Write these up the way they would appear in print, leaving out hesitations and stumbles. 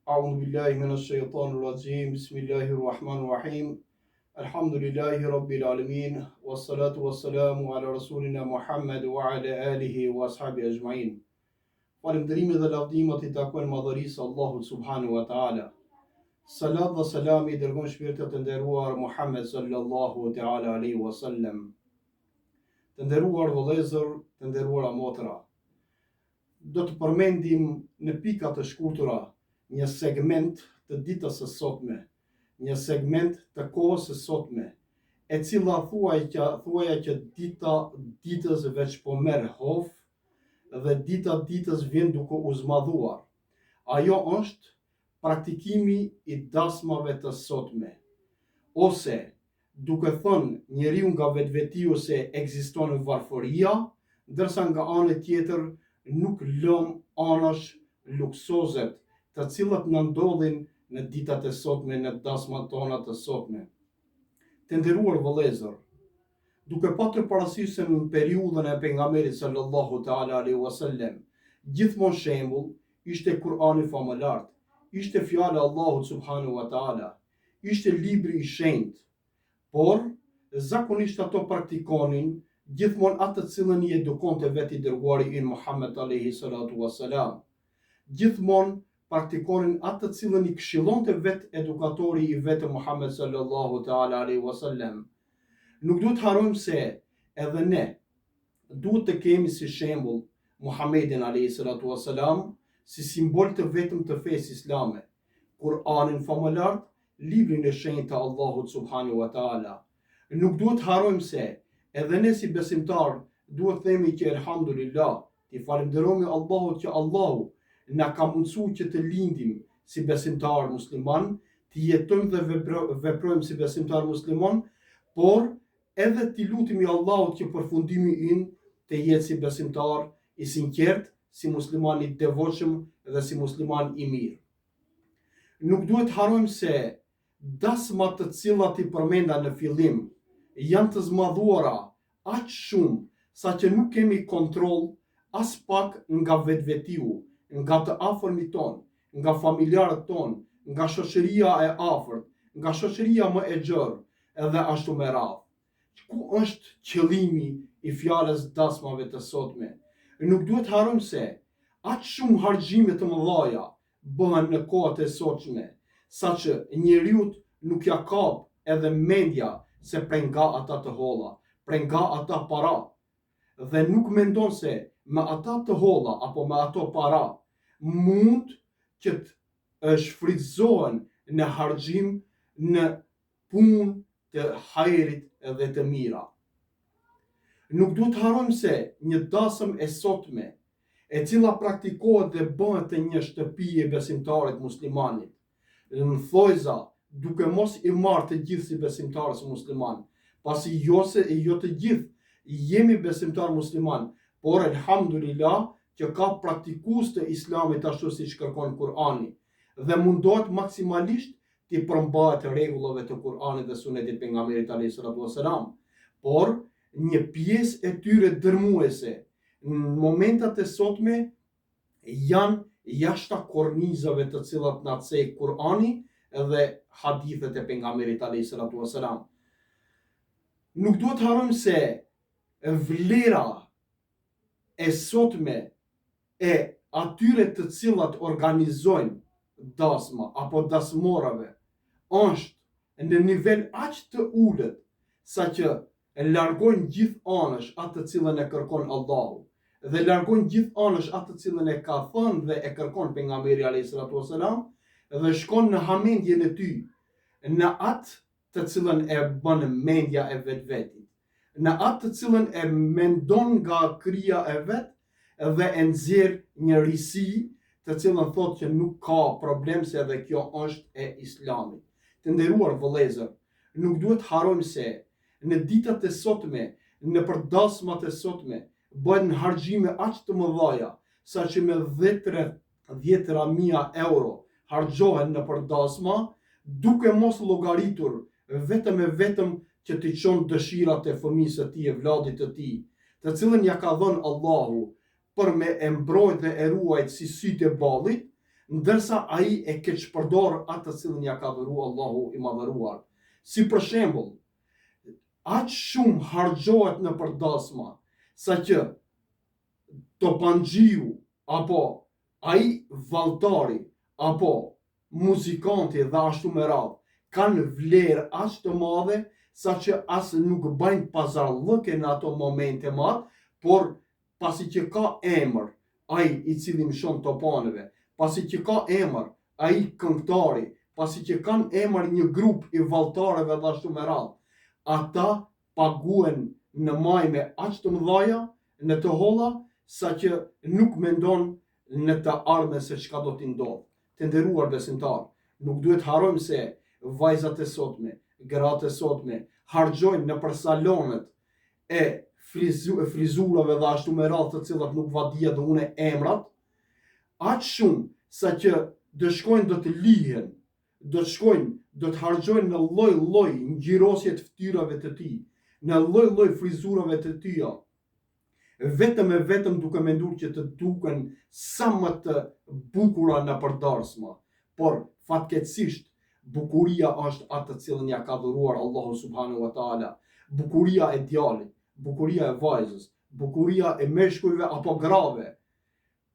أعوذ بالله من الشيطان الرجيم بسم الله الرحمن الرحيم الحمد لله رب العالمين والصلاة والسلام على رسولنا Muhammad وعلى آله وأصحابه أجمعين. Falëndërimi dhe lavdimat I takojnë madhërisë Allahut subhanahu wa taala. Salat dhe selam I dërgon shpirtet të nderuar Muhammed sallallahu taala alaihi wasallam. Të nderuar vëllezër, të nderuara motra, do të përmendim në pika të shkurtura një segment të ditës së sotme, një segment të kohës së sotme, e cila thuaja që dita ditës veç po merr hof dhe dita ditës vjen duke u zmadhuar. Ajo është praktikimi I dasmave të sotme, ose duke thënë njeriu nga vetvetiu se ekziston varfëria, ndërsa nga ana tjetër nuk lëm anash luksozet të cilat na ndodhin në ditët e sotme, në dasmat tona të sotme. Të nderuar vëllezër, duke patur parasysh se në periudhën e pejgamberit sallallahu taala alaihi wasallam, gjithmonë shembull ishte Kur'ani famëlart, ishte fjala e Allahut subhanahu wa taala, ishte libri I shenjtë, por zakonisht ato praktikonin gjithmonë atë të cilën I edukonte vetë I dërguari ynë Muhammed alayhi salatu wassalam. Gjithmonë praktikonin atë të cilën I këshillonte vetë edukatori I vetë Muhammed sallallahu taala alaihi wasallam. Nuk duhet harrojmë se edhe ne duhet të kemi si shembull Muhammedin alayhi salatu wassalam, si simbol të vetëm të fesë islame, Kur'anin famëlart, librin e shenjtë të Allahut subhanahu wa taala. Nuk duhet harrojmë se edhe ne si besimtar duhet themi që elhamdulillah, Ti falenderojmë Allahut që Allahu na ka mundsuar që të lindim si besimtar musliman, të jetojmë dhe veprojmë si besimtar musliman, por edhe t'i lutemi Allahut që përfundimi ynë të jetë si besimtar I sinqert, si musliman I devotshëm dhe si musliman I mirë. Nuk duhet harrojmë se dasmat të cilat I përmenda në fillim janë të zmadhuara aq shumë sa që nuk kemi kontroll as pak nga vetvetiu, nga të afërmit ton, nga familjarët ton, nga shoqëria e afërt, nga shoqëria më e gjerë, edhe ashtu me radhë. Ku është qëllimi I fjalës dasmave të sotme? Nuk duhet harrojmë se aq shumë harxime të mëdha bëhen në kohët e sotshme, saqë njeriu nuk ja kap edhe mendja se prej nga ata të holla, prej nga ata para, dhe nuk mendon se me ata të holla apo me ato para mund që të shfrytëzohen në harxhim, në punë të hajrit dhe të mira. Nuk duhet harrojmë se një dasëm e sotme, e cila praktikohet dhe bëhet të një shtëpi e besimtarit muslimanit, në thojza duke mos I marrë të gjithë si besimtarës musliman, pasi jo të gjithë jemi besimtar musliman, por elhamdulillah që ka praktikues të islamit ashtu siç kërkon Kur'ani, dhe mundohet maksimalisht t'i përmbahet rregullave të Kur'anit dhe sunetit pejgamberit alayhi salatu wasalam, por një pjesë e tyre dërmuese në momentat e sotme janë jashta kornizave të cilat na cek Kur'ani dhe hadithet e pejgamberit alayhi salatu wasalam. Nuk duhet harrojmë se vlera e sotme e atyre të cilat organizojnë dasma apo dasmorave është në nivel aq të ulët sa që largojnë gjithë anësh atë të cilën e kërkon Allahu dhe largojnë gjithë anësh atë të cilën e ka thënë dhe e kërkon pejgamberi alayhi salatu wasalam, dhe shkon në hamendjen e ty, në atë të cilën e bën mendja e vetvetit, në atë të cilën e mendon nga krija e vet dhe e nxjerr një risi të cilën thotë që nuk ka problem se edhe kjo është e Islamit. Të nderuar vëllezër, nuk duhet harrojmë se në ditët e sotme, në përdasmat e sotme, bëhen harxime aq të mëdha, saqë me 10.000 euro harxohen në përdasma, duke mos llogaritur vetëm që t'i çon dëshirat e fëmijës së tij, e vlladit të tij, të cilën ja ka dhënë Allahu për me e mbrojtë dhe e ruajt si sytë e ballit, ndërsa ai e keqpërdor atë të cilën ja ka dhëruar Allahu i madhëruar. Si për shembull, aq shumë harxhohet në përdasma, sa që topanxhiu apo ai valltari apo muzikanti dhe ashtu me radhë kanë vlerë aq të madhe sa që as nuk bëjnë pazarllëke në ato momente madh, por pasi që ka emër ai i cili mshon topanëve, pasi që ka emër ai këngëtari, pasi që kanë emër një grup i valltarëve dhe ashtu me radhë, ata paguen në majme aq të mëdhaja, në të holla, sa që nuk mendon në të ardhmen se çka do t'i ndodh. Të nderuar besimtar, nuk duhet harrojmë se vajzat e sotme, gratë e sotme harxojnë në për salonet e frizurave dhe ashtu me radhë, të cilat nuk va dia dhe une emrat, aq shumë sa që do shkojnë do të lihen, do të shkojnë, do të harxojnë në lloj-lloj ngjyrosje të fytyrave të tij, në lloj-lloj frizurave të tyja, vetëm duke menduar që të duken sa më të bukura në përdarsma. Por fatkeqësisht bukuria është atë të cilën ja ka dhuruar Allahu subhanahu wa taala. Bukuria e djalit, bukuria e vajzës, bukuria e meshkujve apo grave,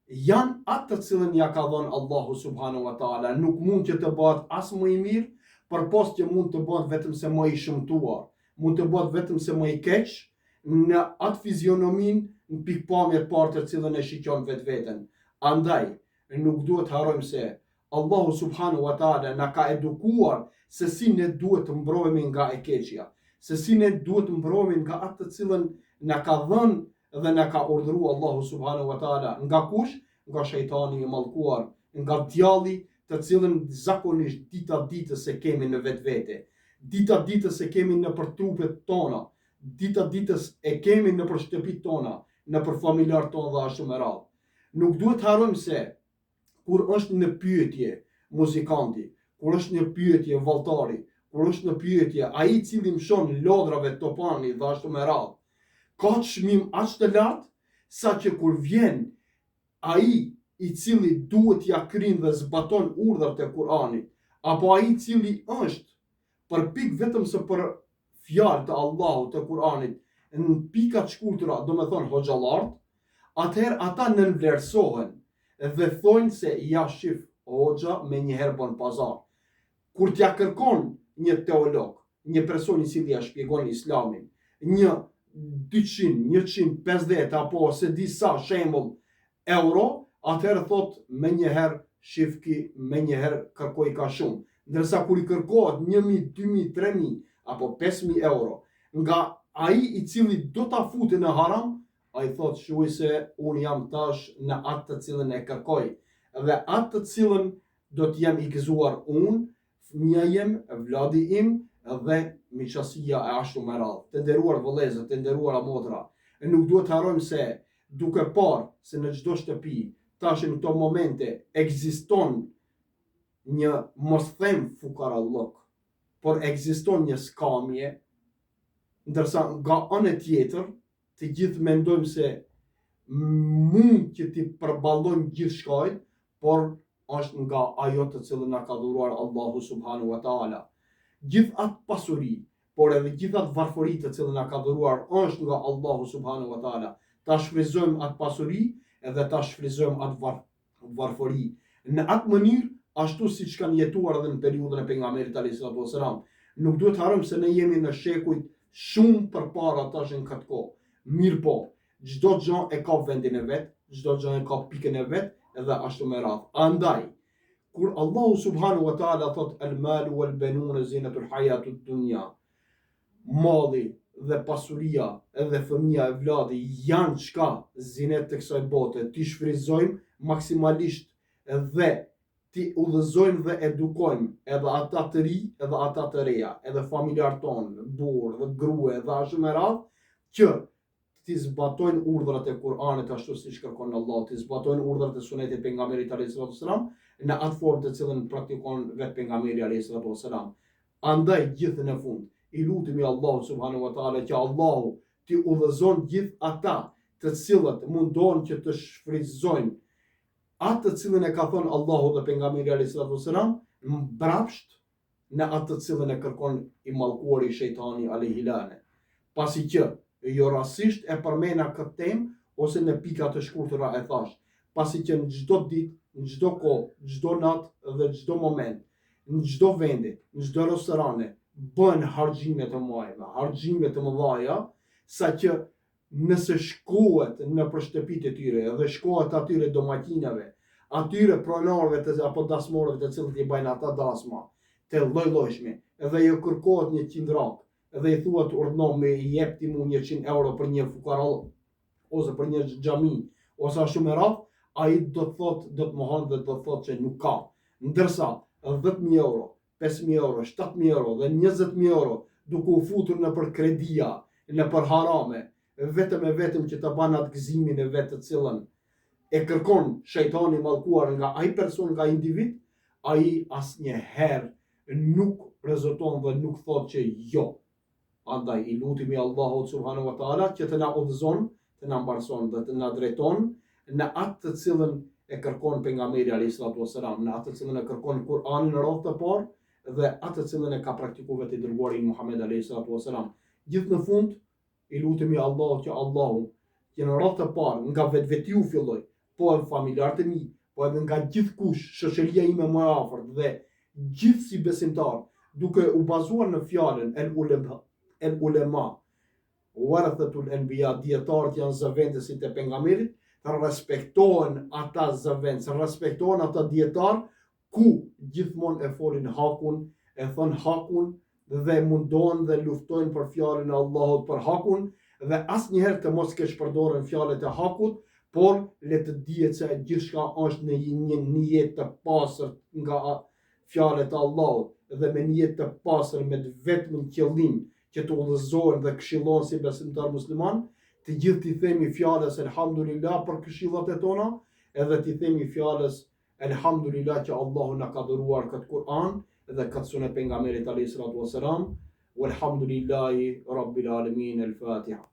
janë atë të cilën ja ka dhënë Allahu subhanahu wa taala. Nuk mund që të bëhet as më i mirë, përpos që mund të bëhet vetëm se më i shëmtuar, mund të bëhet vetëm se më i keq në atë fizionomin, në pikpamjet parë të cilën e shikon vetveten. Andaj, nuk duhet harrojmë se Allahu subhanahu wa taala na ka edukuar se si ne duhet të mbrohemi nga e keqja, se si ne duhet të mbrohemi nga atë të cilën na ka dhënë dhe na ka urdhëruar Allahu subhanahu wa taala. Nga kush? Nga shejtani i mallkuar, nga djalli të cilën zakonisht dita ditës e kemi në vetvete, dita ditës e kemi në për trupet tona, dita ditës e kemi në për shtëpit tona, në për familjar tonë dhe ashtu me radhë. Nuk duhet harrojmë se kur është në pyetje muzikanti, kur është në pyetje valltari, kur është në pyetje ai i cili mshon lodrave topani dhe ashtu me radhë, ka çmim aq të lartë sa që kur vjen ai i cili duhet ja kryen dhe zbaton urdhrat e Kuranit, apo ai i cili është përpik vetëm se për fjalë të Allahut të Kuranit, në pika të shkurtra, do me thonë hoxhallart, atëherë ata nënvlerësohen dhe thonë se ja shif hoxha me njëherë bën pazar. Kur t'ja kërkon një teolog, një person i cili ja shpjegon islamin, një 200, 150 apo se disa shembull euro, atëherë thot me njëherë shifki, me njëherë kërkoj ka shumë. Ndërsa kur i kërkohet 1000, 2000, 3000 apo 5000 euro nga ai i cili do ta futi në haram, ai thot shuaj se unë jam tash në atë të cilën e kërkoj, dhe atë të cilën do të jem i gëzuar unë, fëmia jem, vladi im dhe miqësia e ashtu me radhë. Të nderuar vëllezër, të nderuara motra, nuk duhet të harrojmë se duke parë se në çdo shtëpi tash në këto momente ekziston një, mos them fukarallok, por ekziston një skamje, ndërsa nga anë tjetër të gjithë mendojmë se mund që t'i përballojmë gjithë shkajt, por është nga ajo të cilën na ka dhuruar Allahu subhanahu wa taala. Gjithë atë pasuri, por edhe gjithë atë varfëri të cilën na ka dhuruar është nga Allahu subhanahu wa taala. Ta shfryzojmë atë pasuri edhe ta shfryzojmë atë varfëri në atë mënyrë ashtu siç kanë jetuar edhe në periudhën e pejgamberit alayhis salam. Nuk duhet të harrojmë se ne jemi në shekujt shumë përpara tash në këtë kohë. Mirë po, çdo gjë e ka vendin e vet, çdo gjë e ka pikën e vet, edhe ashtu me radhë. Andaj, kur Allahu subhanahu wa taala thot al-malu wal-banun zinatul hayatud dunya, malli dhe pasuria edhe fëmia e vladi janë çka zinet të kësaj bote, ti shfryzojmë maksimalisht dhe ti udhëzojmë dhe edukojmë edhe ata të ri edhe ata të reja, edhe familjar tonë, burr dhe grua dhe ashtu me radhë, që ti zbatojnë urdhrat e Kuranit ashtu siç kërkon Allah, ti zbatojnë urdhrat e sunetit pejgamberit alayhis salam në atë formë të cilën praktikon vetë pejgamberi alayhis salam. Andaj gjithë në fund, i lutemi Allahu subhanahu wa taala që Allahu ti udhëzon gjithë ata të cilët mundohen që të shfrytëzojnë atë të cilën e ka thënë Allahu dhe pejgamberi alayhis salatu wassalam, mbrapsht në atë të cilën e kërkon i mallkuari shejtani alayhi lane. Pasi që jo rastisht e përmena këtë temë ose në pika të shkurtra e thash, pasi që në çdo ditë, në çdo kohë, çdo natë dhe çdo moment, në çdo vende, në çdo restorane bën harxhime të mëdha, harxhime të mëdha, saqë nëse shkohet në shtëpitë e tyre dhe shkohet atyre domatinave, atyre pronarëve apo dasmorëve të cilët i bajnë ata dasma të lloj-llojshme, edhe ju kërkohet një qindrak, edhe i thuat urdhno me i jep ti mu 100 euro për një fukarall ose për një xhami ose ashtu me radhë, ai do të thotë, do të mohon dhe do të thotë që nuk ka. Ndërsa 10.000 euro, 5.000 euro, 7.000 euro dhe 20.000 euro duke u futur në për kredia, në për harame, vetëm e vetëm që të banë atë gëzimin e vetë të cilën e kërkon shejtani mallkuar nga ai person, nga individ, ai asnjëherë nuk rezulton dhe nuk thotë që jo. Andaj i lutemi Allahut subhanahu wa taala që të na udhëzon, të na mbarson dhe të na drejton në atë të cilën e kërkon pejgamberi alayhis salatu wassalam, në atë të cilën e kërkon Kur'ani në radhë të parë dhe atë të cilën e ka praktikuar vetë dërguari Muhammed alayhis salatu wassalam. Gjithë në fund i lutemi Allahut që Allahu që në radhë të parë nga vetvetiu filloj, po edhe familjarët e mi, po edhe nga gjithkush, shoqëria ime më e afërt dhe gjithë si besimtar, duke u bazuar në fjalën el ulema warathatul anbiya, dietarët janë zëvendësit e pejgamberit, të respektohen ata zëvendës, respektohen ata dietar ku gjithmonë e folin hakun, e thon hakun dhe mundohen dhe luftojnë për fjalën e Allahut për hakun dhe asnjëherë të mos kesh përdoren fjalët e hakut, por le të dihet se gjithçka është në një nijet të pastër nga fjalët e Allahut dhe me nijet të pastër me vetëm qëllim që të udhëzohen dhe këshillon si besimtar musliman, të gjithë t'i themi fjalës elhamdulillah për këshillat e tona, edhe t'i themi fjalës elhamdulillah që Allahu na ka dhuruar këtë Kur'an dhe këtë sunet pejgamberit alayhis salatu wassalam. Walhamdulillahi rabbil alamin. El-Fatiha.